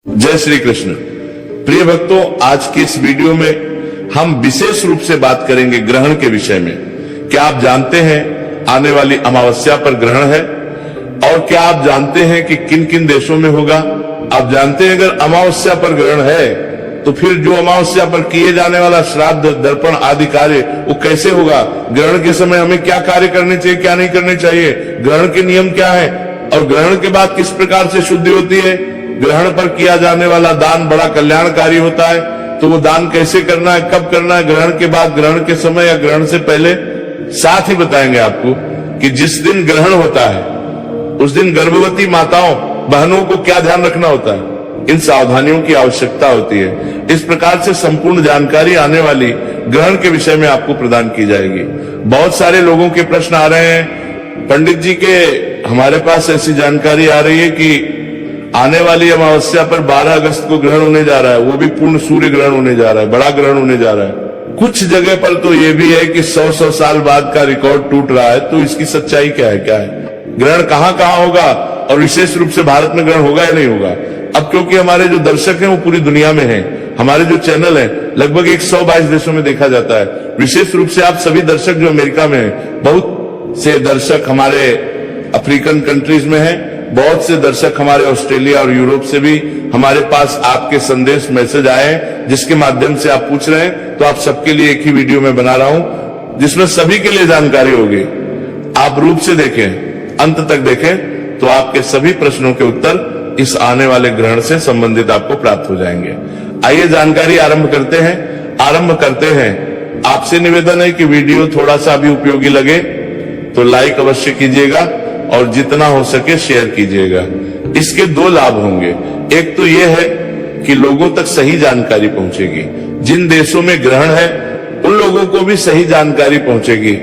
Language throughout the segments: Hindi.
जय श्री कृष्ण। प्रिय भक्तों, आज के इस वीडियो में हम विशेष रूप से बात करेंगे ग्रहण के विषय में। क्या आप जानते हैं आने वाली अमावस्या पर ग्रहण है? और क्या आप जानते हैं कि किन किन देशों में होगा? आप जानते हैं अगर अमावस्या पर ग्रहण है तो फिर जो अमावस्या पर किए जाने वाला श्राद्ध, दर्पण आदि कार्य वो कैसे होगा? ग्रहण के समय हमें क्या कार्य करने चाहिए, क्या नहीं करने चाहिए? ग्रहण के नियम क्या है? और ग्रहण के बाद किस प्रकार से शुद्धि होती है? ग्रहण पर किया जाने वाला दान बड़ा कल्याणकारी होता है, तो वो दान कैसे करना है, कब करना है, ग्रहण के बाद, ग्रहण के समय या ग्रहण से पहले, साथ ही बताएंगे आपको कि जिस दिन ग्रहण होता है उस दिन गर्भवती माताओं, बहनों को क्या ध्यान रखना होता है, इन सावधानियों की आवश्यकता होती है। इस प्रकार से संपूर्ण जानकारी आने वाली ग्रहण के विषय में आपको प्रदान की जाएगी। बहुत सारे लोगों के प्रश्न आ रहे हैं, पंडित जी के हमारे पास ऐसी जानकारी आ रही है कि आने वाली अमावस्या पर 12 अगस्त को ग्रहण होने जा रहा है, वो भी पूर्ण सूर्य ग्रहण होने जा रहा है, बड़ा ग्रहण होने जा रहा है। कुछ जगह पर तो ये भी है कि 100 साल बाद का रिकॉर्ड टूट रहा है, तो इसकी सच्चाई क्या है? ग्रहण कहां कहां होगा और विशेष रूप से भारत में ग्रहण होगा या नहीं होगा? अब क्योंकि हमारे जो दर्शक हैं वो पूरी दुनिया में हैं, हमारे जो चैनल है लगभग 122 देशों में देखा जाता है। विशेष रूप से आप सभी दर्शक जो अमेरिका में हैं, बहुत से दर्शक हमारे अफ्रीकन कंट्रीज में हैं, बहुत से दर्शक हमारे ऑस्ट्रेलिया और यूरोप से भी हमारे पास आपके संदेश, मैसेज आए हैं जिसके माध्यम से आप पूछ रहे हैं। तो आप सबके लिए एक ही वीडियो में बना रहा हूं जिसमें सभी के लिए जानकारी होगी। आप रूप से देखें, अंत तक देखें तो आपके सभी प्रश्नों के उत्तर इस आने वाले ग्रहण से संबंधित आपको प्राप्त हो जाएंगे। आइए जानकारी आरंभ करते हैं। आपसे निवेदन है कि वीडियो थोड़ा सा भी उपयोगी लगे तो लाइक अवश्य कीजिएगा और जितना हो सके शेयर कीजिएगा। इसके दो लाभ होंगे। एक तो यह है कि लोगों तक सही जानकारी पहुंचेगी, जिन देशों में ग्रहण है उन लोगों को भी सही जानकारी पहुंचेगी,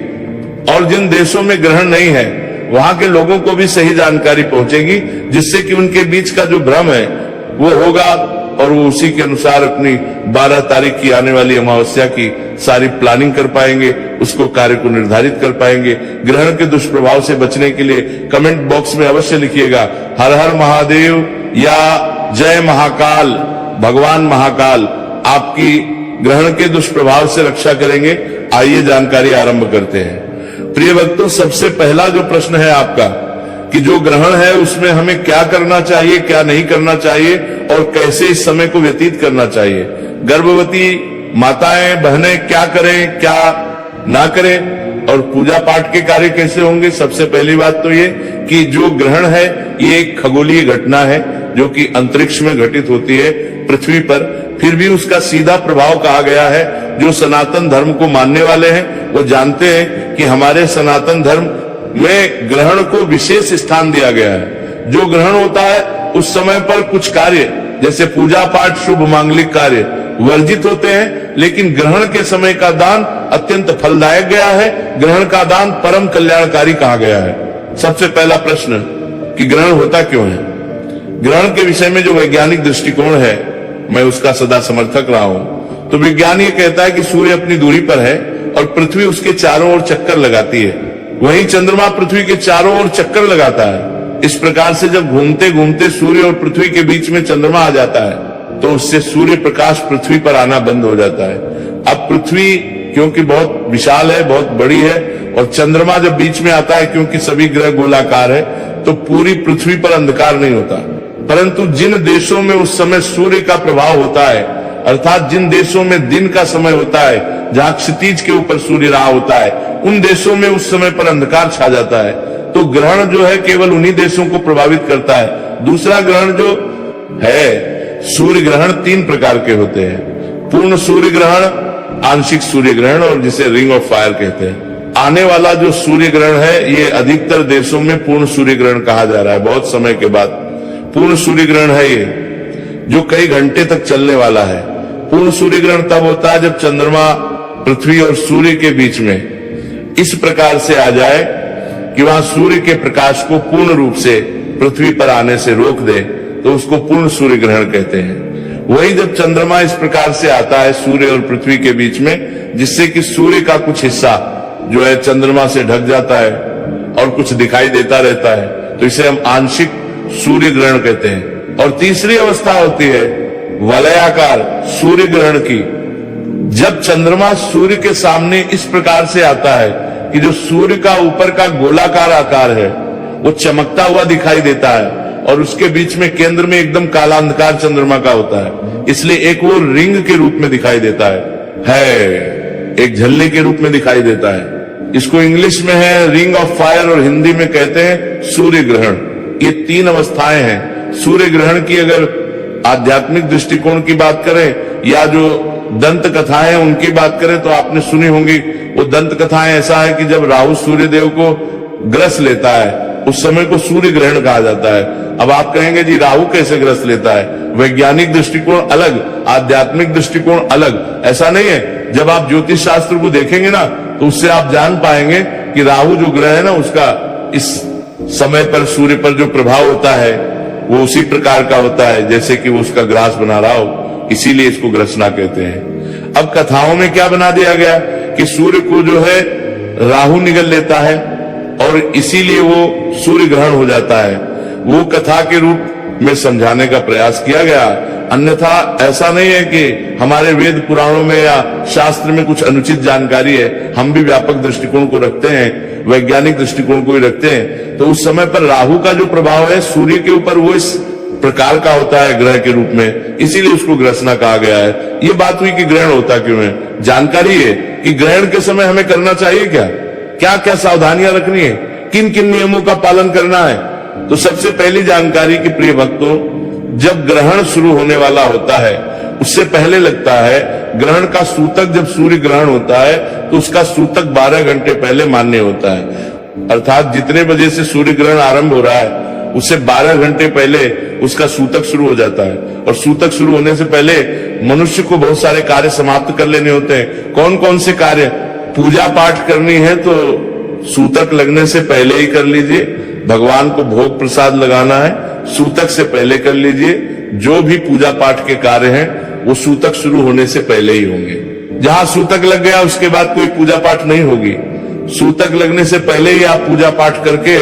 और जिन देशों में ग्रहण नहीं है वहां के लोगों को भी सही जानकारी पहुंचेगी, जिससे कि उनके बीच का जो भ्रम है वो होगा और वो उसी के अनुसार अपनी 12 तारीख की आने वाली अमावस्या की सारी प्लानिंग कर पाएंगे, उसको कार्य को निर्धारित कर पाएंगे। ग्रहण के दुष्प्रभाव से बचने के लिए कमेंट बॉक्स में अवश्य लिखिएगा हर हर महादेव या जय महाकाल, भगवान महाकाल आपकी ग्रहण के दुष्प्रभाव से रक्षा करेंगे। आइए जानकारी आरंभ करते हैं। प्रिय भक्तों, सबसे पहला जो प्रश्न है आपका कि जो ग्रहण है उसमें हमें क्या करना चाहिए, क्या नहीं करना चाहिए और कैसे इस समय को व्यतीत करना चाहिए। गर्भवती माताएं, बहनें क्या करें, क्या ना करें, और पूजा पाठ के कार्य कैसे होंगे। सबसे पहली बात तो ये कि जो ग्रहण है ये एक खगोलीय घटना है जो कि अंतरिक्ष में घटित होती है पृथ्वी पर, फिर भी उसका सीधा प्रभाव कहा गया है। जो सनातन धर्म को मानने वाले हैं वो जानते हैं कि हमारे सनातन धर्म में ग्रहण को विशेष स्थान दिया गया है। जो ग्रहण होता है उस समय पर कुछ कार्य जैसे पूजा पाठ, शुभ मांगलिक कार्य वर्जित होते हैं, लेकिन ग्रहण के समय का दान अत्यंत फलदायक गया है। ग्रहण का दान परम कल्याणकारी कहा गया है। सबसे पहला प्रश्न कि ग्रहण होता क्यों है। ग्रहण के विषय में जो वैज्ञानिक दृष्टिकोण है मैं उसका सदा समर्थक रहा हूं। तो विज्ञान ये कहता है कि सूर्य अपनी दूरी पर है और पृथ्वी उसके चारों ओर चक्कर लगाती है, वहीं चंद्रमा पृथ्वी के चारों ओर चक्कर लगाता है। इस प्रकार से जब घूमते घूमते सूर्य और पृथ्वी के बीच में चंद्रमा आ जाता है तो उससे सूर्य प्रकाश पृथ्वी पर आना बंद हो जाता है। अब पृथ्वी क्योंकि बहुत विशाल है, बहुत बड़ी है, और चंद्रमा जब बीच में आता है क्योंकि सभी ग्रह गोलाकार है, तो पूरी पृथ्वी पर अंधकार नहीं होता। परंतु जिन देशों में उस समय सूर्य का प्रभाव होता है, अर्थात जिन देशों में दिन का समय होता है, जहां क्षितिज के ऊपर सूर्य रहा होता है, उन देशों में उस समय पर अंधकार छा जाता है। तो ग्रहण जो है केवल उन्हीं देशों को प्रभावित करता है। दूसरा ग्रहण जो है, सूर्य ग्रहण 3 प्रकार के होते हैं। पूर्ण सूर्य ग्रहण, आंशिक सूर्य ग्रहण और जिसे रिंग ऑफ फायर कहते हैं। आने वाला जो सूर्य ग्रहण है ये अधिकतर देशों में पूर्ण सूर्य ग्रहण कहा जा रहा है। बहुत समय के बाद पूर्ण सूर्य ग्रहण है ये, जो कई घंटे तक चलने वाला है। पूर्ण सूर्य ग्रहण तब होता है जब चंद्रमा पृथ्वी और सूर्य के बीच में इस प्रकार से आ जाए कि वहां सूर्य के प्रकाश को पूर्ण रूप से पृथ्वी पर आने से रोक दे, तो उसको पूर्ण सूर्य ग्रहण कहते हैं। वही जब चंद्रमा इस प्रकार से आता है सूर्य और पृथ्वी के बीच में, जिससे कि सूर्य का कुछ हिस्सा जो है चंद्रमा से ढक जाता है, और कुछ दिखाई देता रहता है, तो इसे हम आंशिक सूर्य ग्रहण कहते हैं। और तीसरी अवस्था होती है वलयाकार सूर्य ग्रहण की। जब चंद्रमा सूर्य के सामने इस प्रकार से आता है कि जो सूर्य का ऊपर का गोलाकार आकार है वो चमकता हुआ दिखाई देता है और उसके बीच में केंद्र में एकदम काला अंधकार चंद्रमा का होता है, इसलिए एक वो रिंग के रूप में दिखाई देता है, एक झल्ले के रूप में दिखाई देता है। इसको इंग्लिश में है रिंग ऑफ फायर और हिंदी में कहते हैं सूर्य ग्रहण। ये तीन अवस्थाएं हैं। सूर्य ग्रहण की अगर आध्यात्मिक दृष्टिकोण की बात करें या जो दंत कथाएं हैं उनकी बात करें तो आपने सुनी होंगी। वो दंत कथाएं ऐसा है कि जब राहु सूर्य देव को ग्रस लेता है उस समय को सूर्य ग्रहण कहा जाता है। अब आप कहेंगे जी राहु कैसे ग्रस लेता है? वैज्ञानिक दृष्टिकोण अलग, आध्यात्मिक दृष्टिकोण अलग। ऐसा नहीं है। जब आप ज्योतिष शास्त्र को देखेंगे ना तो उससे आप जान पाएंगे कि राहु जो ग्रह है ना उसका इस समय पर सूर्य पर जो प्रभाव होता है वो उसी प्रकार का होता है जैसे कि वो उसका ग्रास बना रहा हो, इसीलिए इसको ग्रसना कहते हैं। अब कथाओं में क्या बना दिया गया कि सूर्य को जो है राहु निगल लेता है और इसीलिए वो सूर्य ग्रहण हो जाता है। वो कथा के रूप में समझाने का प्रयास किया गया। अन्यथा ऐसा नहीं है कि हमारे वेद पुराणों में या शास्त्र में कुछ अनुचित जानकारी है। हम भी व्यापक दृष्टिकोण को रखते हैं, वैज्ञानिक दृष्टिकोण को ही रखते हैं। तो उस समय पर राहु का जो प्रभाव है सूर्य के ऊपर वो इस प्रकार का होता है ग्रह के रूप में, इसीलिए उसको ग्रसना कहा गया है। ये बात हुई कि ग्रहण होता क्यों है। जानकारी है कि ग्रहण के समय हमें करना चाहिए क्या क्या क्या सावधानियां रखनी है, किन किन नियमों का पालन करना है। तो सबसे पहली जानकारी कि प्रिय भक्तों, जब ग्रहण शुरू होने वाला होता है उससे पहले लगता है ग्रहण का सूतक। जब सूर्य ग्रहण होता है तो उसका सूतक 12 घंटे पहले मान्य होता है। अर्थात जितने बजे से सूर्य ग्रहण आरंभ हो रहा है उससे 12 घंटे पहले उसका सूतक शुरू हो जाता है। और सूतक शुरू होने से पहले मनुष्य को बहुत सारे कार्य समाप्त कर लेने होते हैं। कौन कौन से कार्य? पूजा पाठ करनी है तो सूतक लगने से पहले ही कर लीजिए। भगवान को भोग प्रसाद लगाना है, सूतक से पहले कर लीजिए। जो भी पूजा पाठ के कार्य हैं वो सूतक शुरू होने से पहले ही होंगे। जहां सूतक लग गया उसके बाद कोई पूजा पाठ नहीं होगी। सूतक लगने से पहले ही आप पूजा पाठ करके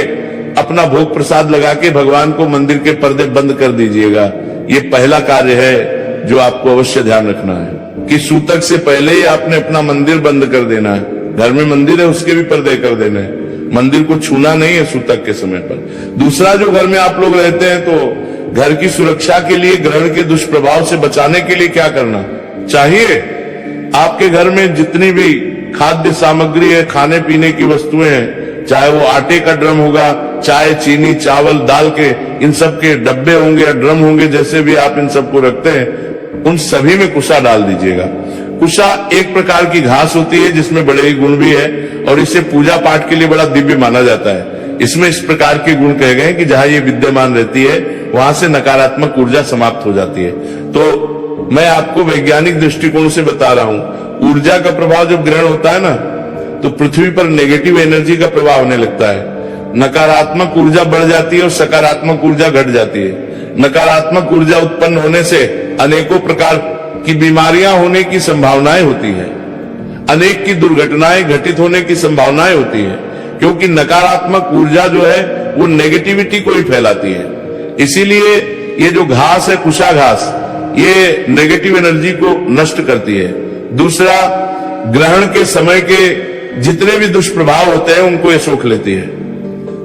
अपना भोग प्रसाद लगा के भगवान को मंदिर के पर्दे बंद कर दीजिएगा। ये पहला कार्य है जो आपको अवश्य ध्यान रखना है कि सूतक से पहले ही आपने अपना मंदिर बंद कर देना है। घर में मंदिर है उसके भी पर्दे कर देने हैं। मंदिर को छूना नहीं है सूतक के समय पर। दूसरा, जो घर में आप लोग रहते हैं तो घर की सुरक्षा के लिए, ग्रहण के दुष्प्रभाव से बचाने के लिए क्या करना चाहिए? आपके घर में जितनी भी खाद्य सामग्री है, खाने पीने की वस्तुएं हैं, चाहे वो आटे का ड्रम होगा, चाय, चीनी, चावल, दाल के इन सब के डब्बे होंगे या ड्रम होंगे, जैसे भी आप इन सबको रखते हैं, उन सभी में कुशा डाल दीजिएगा। कुशा एक प्रकार की घास होती है जिसमें बड़े ही गुण भी है और इसे पूजा पाठ के लिए बड़ा दिव्य माना जाता है। इसमें इस प्रकार के गुण कहे गए कि जहां ये विद्यमान रहती है वहां से नकारात्मक ऊर्जा समाप्त हो जाती है। तो मैं आपको वैज्ञानिक दृष्टिकोण से बता रहा हूं, ऊर्जा का प्रभाव जब ग्रहण होता है ना तो पृथ्वी पर नेगेटिव एनर्जी का प्रभाव होने लगता है। नकारात्मक ऊर्जा बढ़ जाती है और सकारात्मक ऊर्जा घट जाती है। नकारात्मक ऊर्जा उत्पन्न होने से अनेकों प्रकार की बीमारियां होने की संभावनाएं होती है, अनेक की दुर्घटनाएं घटित होने की संभावनाएं होती है, क्योंकि नकारात्मक ऊर्जा जो है वो नेगेटिविटी को ही फैलाती है। इसीलिए ये जो घास है, कुशा घास, ये नेगेटिव एनर्जी को नष्ट करती है। दूसरा, ग्रहण के समय के जितने भी दुष्प्रभाव होते हैं उनको ये सोख लेती है।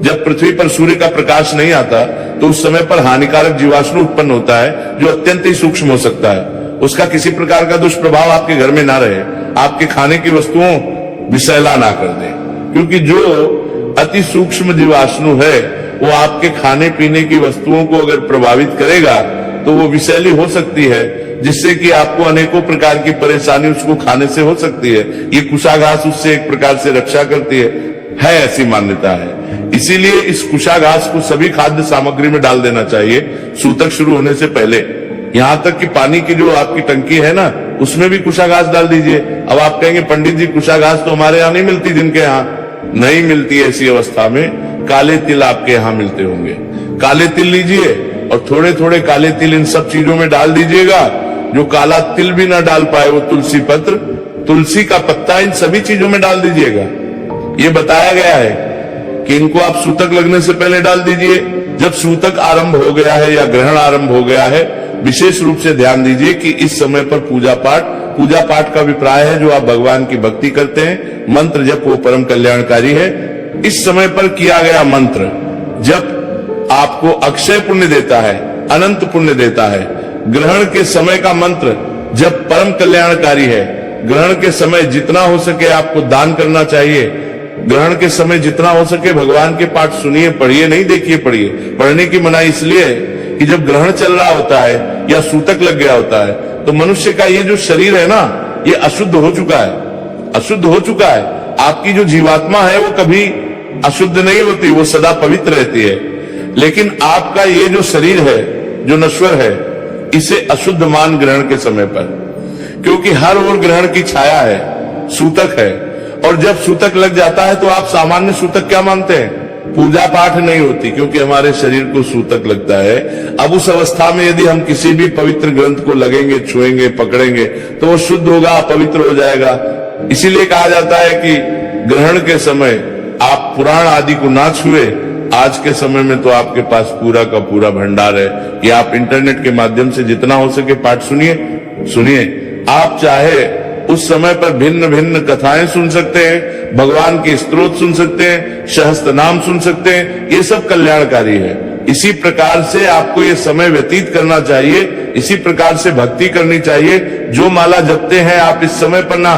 जब पृथ्वी पर सूर्य का प्रकाश नहीं आता तो उस समय पर हानिकारक जीवाणु उत्पन्न होता है जो अत्यंत ही सूक्ष्म हो सकता है। उसका किसी प्रकार का दुष्प्रभाव आपके घर में ना रहे, आपके खाने की वस्तुओं विषैला ना कर दे, क्योंकि जो अति सूक्ष्म जीवाणु है वो आपके खाने पीने की वस्तुओं को अगर प्रभावित करेगा तो वो विषैली हो सकती है, जिससे कि आपको अनेकों प्रकार की परेशानी उसको खाने से हो सकती है। ये कुशा घास उससे एक प्रकार से रक्षा करती है ऐसी मान्यता है। इसीलिए इस कुशा घास को सभी खाद्य सामग्री में डाल देना चाहिए सूतक शुरू होने से पहले। यहां तक कि पानी की जो आपकी टंकी है ना उसमें भी कुशा घास डाल दीजिए। अब आप कहेंगे पंडित जी कुशा घास तो हमारे यहाँ नहीं मिलती, जिनके यहाँ नहीं मिलती, ऐसी अवस्था में काले तिल आपके यहाँ मिलते होंगे। काले तिल लीजिए और थोड़े थोड़े काले तिल इन सब चीजों में डाल दीजिएगा। जो काला तिल भी ना डाल पाए वो तुलसी पत्र, तुलसी का पत्ता, इन सभी चीजों में डाल दीजिएगा। ये बताया गया है कि इनको आप सूतक लगने से पहले डाल दीजिए जब सूतक आरंभ हो गया है या ग्रहण आरंभ हो गया है, विशेष रूप से ध्यान दीजिए कि इस समय पर पूजा पाठ का अभिप्राय है जो आप भगवान की भक्ति करते हैं, मंत्र जप वो परम कल्याणकारी है। इस समय पर किया गया मंत्र जब आपको अक्षय पुण्य देता है, अनंत पुण्य देता है। ग्रहण के समय का मंत्र जब परम कल्याणकारी है, ग्रहण के समय जितना हो सके आपको दान करना चाहिए। ग्रहण के समय जितना हो सके भगवान के पाठ सुनिए, पढ़िए, नहीं देखिए, पढ़िए। पढ़ने की मनाही इसलिए कि जब ग्रहण चल रहा होता है या सूतक लग गया होता है तो मनुष्य का ये जो शरीर है ना, ये अशुद्ध हो चुका है, अशुद्ध हो चुका है। आपकी जो जीवात्मा है वो कभी अशुद्ध नहीं होती, वो सदा पवित्र रहती है। लेकिन आपका ये जो शरीर है जो नश्वर है, इसे अशुद्ध मान ग्रहण के समय पर, क्योंकि हर ओर ग्रहण की छाया है, सूतक है। और जब सूतक लग जाता है तो आप सामान्य सूतक क्या मानते हैं? पूजा पाठ नहीं होती, क्योंकि हमारे शरीर को सूतक लगता है। अब उस अवस्था में यदि हम किसी भी पवित्र ग्रंथ को लगेंगे, छुएंगे, पकड़ेंगे तो वो शुद्ध होगा, पवित्र हो जाएगा। इसीलिए कहा जाता है कि ग्रहण के समय आप पुराण आदि को ना छुए। आज के समय में तो आपके पास पूरा का पूरा भंडार है कि आप इंटरनेट के माध्यम से जितना हो सके पाठ सुनिए। आप चाहे उस समय पर भिन्न भिन्न कथाएं सुन सकते हैं, भगवान के स्तोत्र सुन सकते हैं, सहस्त्र नाम सुन सकते हैं, ये सब कल्याणकारी है। इसी प्रकार से आपको ये समय व्यतीत करना चाहिए, इसी प्रकार से भक्ति करनी चाहिए। जो माला जपते हैं आप इस समय पर ना,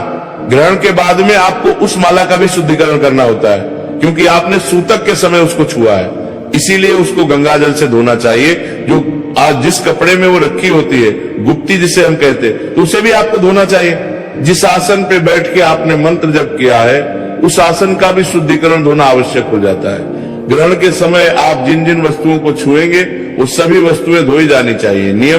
ग्रहण के बाद में आपको उस माला का भी शुद्धिकरण करना होता है, क्योंकि आपने सूतक के समय उसको छुआ है। इसीलिए उसको गंगा जल से धोना चाहिए। जो आज जिस कपड़े में वो रखी होती है, गुप्ती जिसे हम कहते हैं, तो उसे भी आपको धोना चाहिए। जिस आसन पे बैठ के आपने मंत्र जप किया है, उस आसन का भी शुद्धिकरण धोना आवश्यक हो जाता है। ग्रहण के समय आप जिन जिन वस्तुओं को छुएंगे वो सभी वस्तुएं धोई जानी चाहिए। नियम